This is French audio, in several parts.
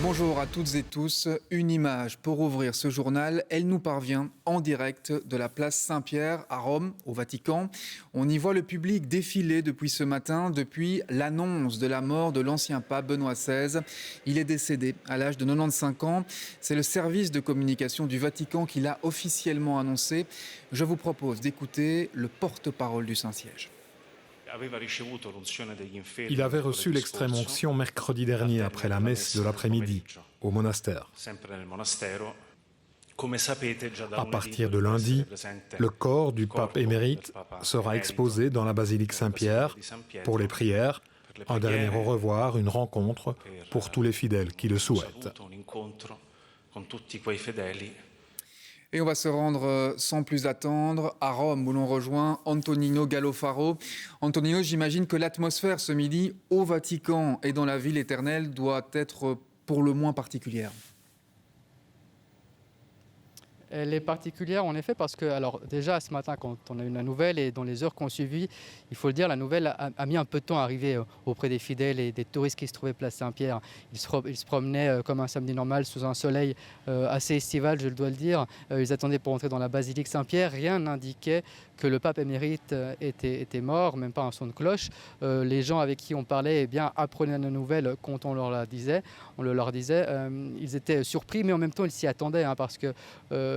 Bonjour à toutes et tous. Une image pour ouvrir ce journal. Elle nous parvient en direct de la place Saint-Pierre à Rome, au Vatican. On y voit le public défiler depuis ce matin, depuis l'annonce de la mort de l'ancien pape Benoît XVI. Il est décédé à l'âge de 95 ans. C'est le service de communication du Vatican qui l'a officiellement annoncé. Je vous propose d'écouter le porte-parole du Saint-Siège. Il avait reçu l'extrême-onction mercredi dernier après la messe de l'après-midi au monastère. À partir de lundi, le corps du pape émérite sera exposé dans la basilique Saint-Pierre pour les prières, un dernier au revoir, une rencontre pour tous les fidèles qui le souhaitent. Et on va se rendre sans plus attendre à Rome où l'on rejoint Antonino Gallofaro. Antonino, j'imagine que l'atmosphère ce midi au Vatican et dans la ville éternelle doit être pour le moins particulière. Elle est particulière en effet parce que, alors déjà ce matin quand on a eu la nouvelle et dans les heures qu'on suivi, il faut le dire, la nouvelle a mis un peu de temps à arriver auprès des fidèles et des touristes qui se trouvaient place Saint-Pierre. Ils se promenaient comme un samedi normal sous un soleil assez estival, je dois le dire. Ils attendaient pour entrer dans la basilique Saint-Pierre. Rien n'indiquait que le pape émérite était mort, même pas un son de cloche. Les gens avec qui on parlait apprenaient la nouvelle quand on leur la disait. Ils étaient surpris, mais en même temps ils s'y attendaient parce que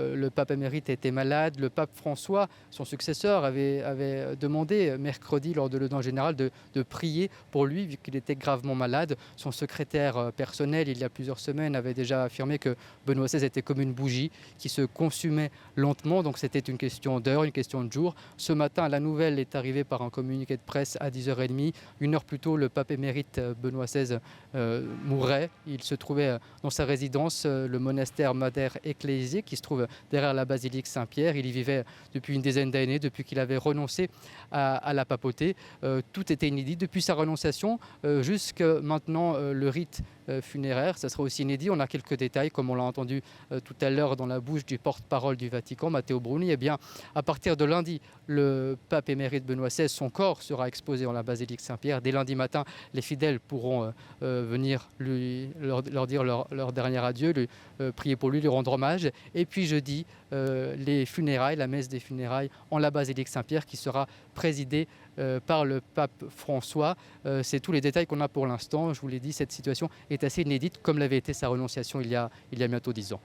le pape émérite était malade. Le pape François, son successeur, avait demandé mercredi lors de l'audience générale de prier pour lui vu qu'il était gravement malade. Son secrétaire personnel, il y a plusieurs semaines, avait déjà affirmé que Benoît XVI était comme une bougie qui se consumait lentement. Donc c'était une question d'heure, une question de jour. Ce matin, la nouvelle est arrivée par un communiqué de presse à 10h30. Une heure plus tôt, le pape émérite Benoît XVI mourait. Il se trouvait dans sa résidence, le monastère Mater Ecclesiae, qui se trouve derrière la basilique Saint-Pierre. Il y vivait depuis une dizaine d'années, depuis qu'il avait renoncé à la papauté. Tout était inédit depuis sa renonciation jusqu'à maintenant le rite funéraire. Ça sera aussi inédit. On a quelques détails, comme on l'a entendu tout à l'heure dans la bouche du porte-parole du Vatican, Matteo Bruni. À partir de lundi, le pape émérite Benoît XVI, son corps sera exposé dans la basilique Saint-Pierre. Dès lundi matin, les fidèles pourront venir leur dire leur dernier adieu, prier pour lui, lui rendre hommage. Et puis jeudi, les funérailles, la messe des funérailles en la basilique Saint-Pierre qui sera présidée par le pape François. C'est tous les détails qu'on a pour l'instant. Je vous l'ai dit, cette situation est assez inédite, comme l'avait été sa renonciation il y a bientôt 10 ans.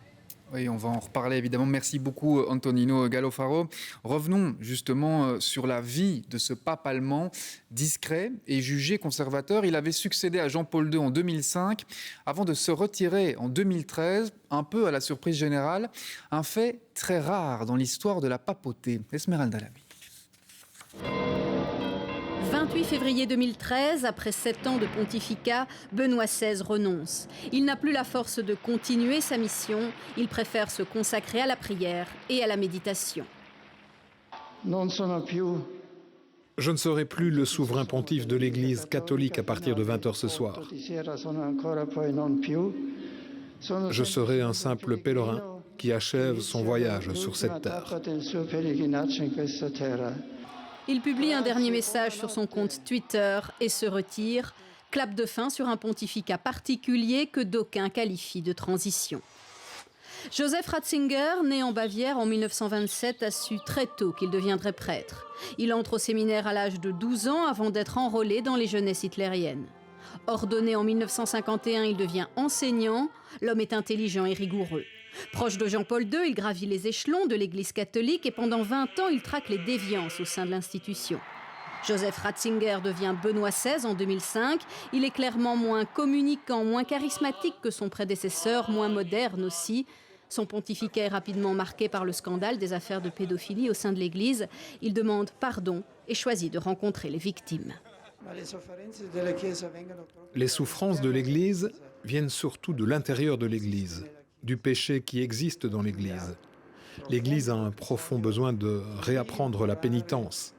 Oui, on va en reparler évidemment. Merci beaucoup Antonino Gallofaro. Revenons justement sur la vie de ce pape allemand, discret et jugé conservateur. Il avait succédé à Jean-Paul II en 2005 avant de se retirer en 2013, un peu à la surprise générale. Un fait très rare dans l'histoire de la papauté. Esmeralda Lamy. 28 février 2013, après 7 ans de pontificat, Benoît XVI renonce. Il n'a plus la force de continuer sa mission. Il préfère se consacrer à la prière et à la méditation. Je ne serai plus le souverain pontife de l'Église catholique à partir de 20h ce soir. Je serai un simple pèlerin qui achève son voyage sur cette terre. Il publie un dernier message sur son compte Twitter et se retire. Clap de fin sur un pontificat particulier que d'aucuns qualifient de transition. Joseph Ratzinger, né en Bavière en 1927, a su très tôt qu'il deviendrait prêtre. Il entre au séminaire à l'âge de 12 ans avant d'être enrôlé dans les jeunesses hitlériennes. Ordonné en 1951, il devient enseignant. L'homme est intelligent et rigoureux. Proche de Jean-Paul II, il gravit les échelons de l'Église catholique et pendant 20 ans, il traque les déviances au sein de l'institution. Joseph Ratzinger devient Benoît XVI en 2005. Il est clairement moins communicant, moins charismatique que son prédécesseur, moins moderne aussi. Son pontificat est rapidement marqué par le scandale des affaires de pédophilie au sein de l'Église. Il demande pardon et choisit de rencontrer les victimes. Les souffrances de l'Église viennent surtout de l'intérieur de l'Église, du péché qui existe dans l'Église. L'Église a un profond besoin de réapprendre la pénitence,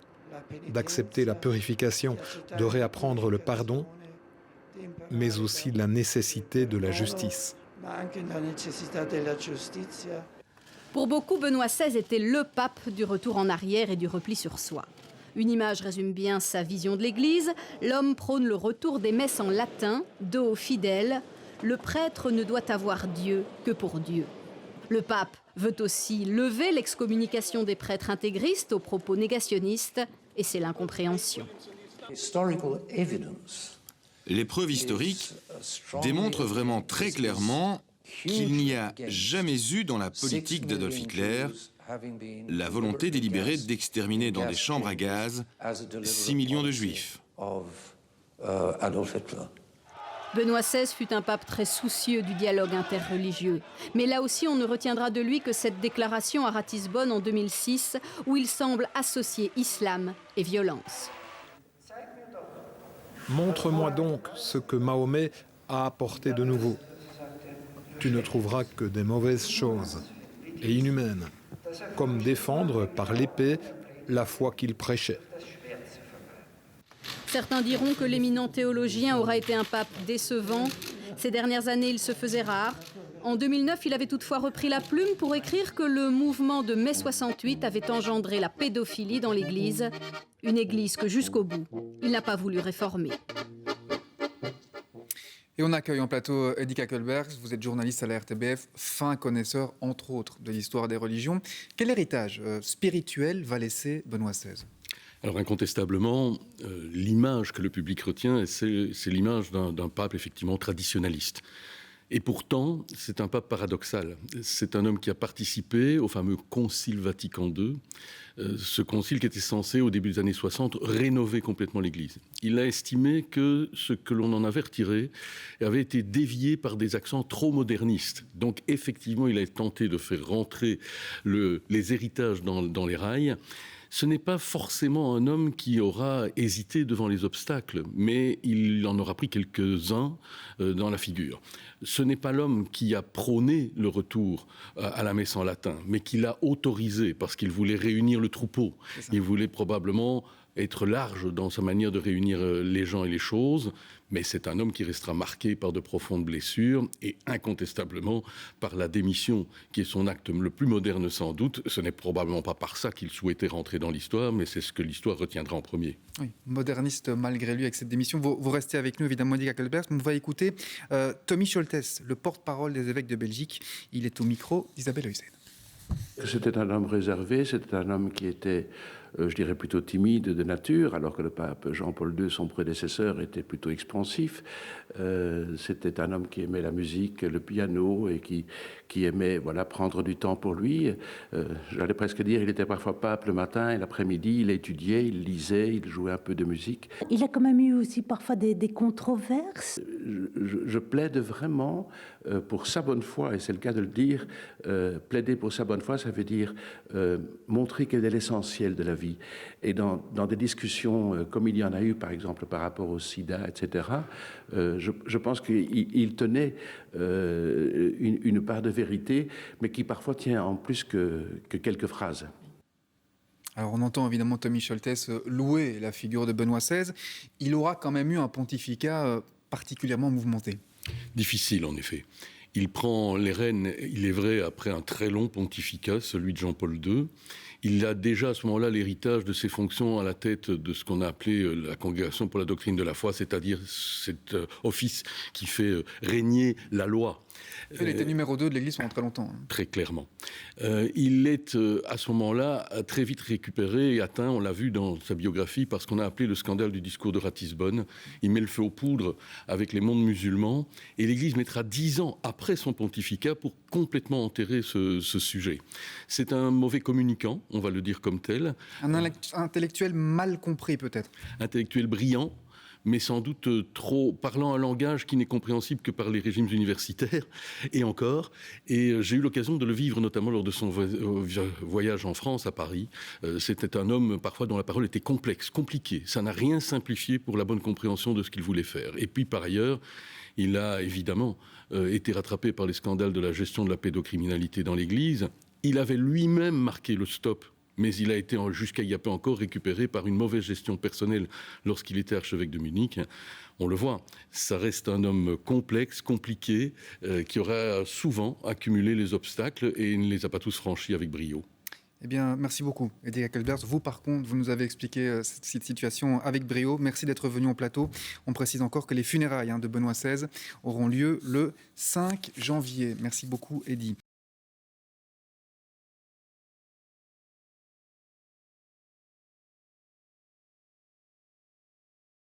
d'accepter la purification, de réapprendre le pardon, mais aussi la nécessité de la justice. Pour beaucoup, Benoît XVI était le pape du retour en arrière et du repli sur soi. Une image résume bien sa vision de l'Église. L'homme prône le retour des messes en latin, dos aux fidèles. le prêtre ne doit avoir Dieu que pour Dieu. Le pape veut aussi lever l'excommunication des prêtres intégristes aux propos négationnistes, et c'est l'incompréhension. Les preuves historiques démontrent vraiment très clairement qu'il n'y a jamais eu dans la politique d'Adolf Hitler la volonté délibérée d'exterminer dans des chambres à gaz 6 millions de juifs. Benoît XVI fut un pape très soucieux du dialogue interreligieux. Mais là aussi, on ne retiendra de lui que cette déclaration à Ratisbonne en 2006, où il semble associer islam et violence. Montre-moi donc ce que Mahomet a apporté de nouveau. Tu ne trouveras que des mauvaises choses et inhumaines, comme défendre par l'épée la foi qu'il prêchait. Certains diront que l'éminent théologien aura été un pape décevant. Ces dernières années, il se faisait rare. En 2009, il avait toutefois repris la plume pour écrire que le mouvement de mai 68 avait engendré la pédophilie dans l'Église. Une Église que jusqu'au bout, il n'a pas voulu réformer. Et on accueille en plateau Eddy Kakelberg, vous êtes journaliste à la RTBF, fin connaisseur, entre autres, de l'histoire des religions. Quel héritage spirituel va laisser Benoît XVI ? Alors incontestablement, l'image que le public retient, c'est l'image d'un pape effectivement traditionnaliste. Et pourtant, c'est un pape paradoxal. C'est un homme qui a participé au fameux Concile Vatican II, ce concile qui était censé, au début des années 60, rénover complètement l'Église. Il a estimé que ce que l'on en avait retiré avait été dévié par des accents trop modernistes. Donc effectivement, il a tenté de faire rentrer les héritages dans les rails. Ce n'est pas forcément un homme qui aura hésité devant les obstacles, mais il en aura pris quelques-uns dans la figure. Ce n'est pas l'homme qui a prôné le retour à la messe en latin, mais qui l'a autorisé parce qu'il voulait réunir le troupeau. Il voulait probablement être large dans sa manière de réunir les gens et les choses, mais c'est un homme qui restera marqué par de profondes blessures et incontestablement par la démission, qui est son acte le plus moderne sans doute. Ce n'est probablement pas par ça qu'il souhaitait rentrer dans l'histoire, mais c'est ce que l'histoire retiendra en premier. Oui, moderniste malgré lui avec cette démission. Vous restez avec nous évidemment, Eddy Kakelberg. On va écouter Tommy Scholtes, le porte-parole des évêques de Belgique. Il est au micro d'Isabelle Heusen. C'était un homme réservé, c'était un homme qui était, je dirais, plutôt timide de nature, alors que le pape Jean-Paul II, son prédécesseur, était plutôt expansif. C'était un homme qui aimait la musique, le piano, et qui aimait prendre du temps pour lui. J'allais presque dire, il était parfois pape le matin et l'après-midi, il étudiait, il lisait, il jouait un peu de musique. Il a quand même eu aussi parfois des controverses. Je plaide vraiment pour sa bonne foi, et c'est le cas de le dire. Plaider pour sa bonne foi, ça veut dire montrer quel est l'essentiel de la vie. Et dans des discussions comme il y en a eu, par exemple, par rapport au sida, etc., je pense qu'il tenait une part de vérité, mais qui parfois tient en plus que quelques phrases. Alors on entend évidemment Tommy Scholtes louer la figure de Benoît XVI. Il aura quand même eu un pontificat particulièrement mouvementé. Difficile en effet. Il prend les rênes, il est vrai, après un très long pontificat, celui de Jean-Paul II. Il a déjà à ce moment-là l'héritage de ses fonctions à la tête de ce qu'on a appelé la Congrégation pour la doctrine de la foi, c'est-à-dire cet office qui fait régner la loi. Il était numéro 2 de l'Église pendant très longtemps. Très clairement. Il est à ce moment-là très vite récupéré et atteint, on l'a vu dans sa biographie, par ce qu'on a appelé le scandale du discours de Ratisbonne. Il met le feu aux poudres avec les mondes musulmans et l'Église mettra 10 ans après son pontificat pour complètement enterrer ce sujet. C'est un mauvais communicant, on va le dire comme tel. Un intellectuel mal compris peut-être. Intellectuel brillant, mais sans doute trop parlant un langage qui n'est compréhensible que par les régimes universitaires, et encore. Et j'ai eu l'occasion de le vivre, notamment lors de son voyage en France, à Paris. C'était un homme, parfois, dont la parole était complexe, compliquée. Ça n'a rien simplifié pour la bonne compréhension de ce qu'il voulait faire. Et puis, par ailleurs, il a évidemment été rattrapé par les scandales de la gestion de la pédocriminalité dans l'Église. Il avait lui-même marqué le stop, mais il a été jusqu'à il y a peu encore récupéré par une mauvaise gestion personnelle lorsqu'il était archevêque de Munich. On le voit, ça reste un homme complexe, compliqué, qui aura souvent accumulé les obstacles et ne les a pas tous franchis avec brio. Eh bien, merci beaucoup, Eddie Hackelberg. Vous, par contre, vous nous avez expliqué cette situation avec brio. Merci d'être venu au plateau. On précise encore que les funérailles de Benoît XVI auront lieu le 5 janvier. Merci beaucoup, Eddie.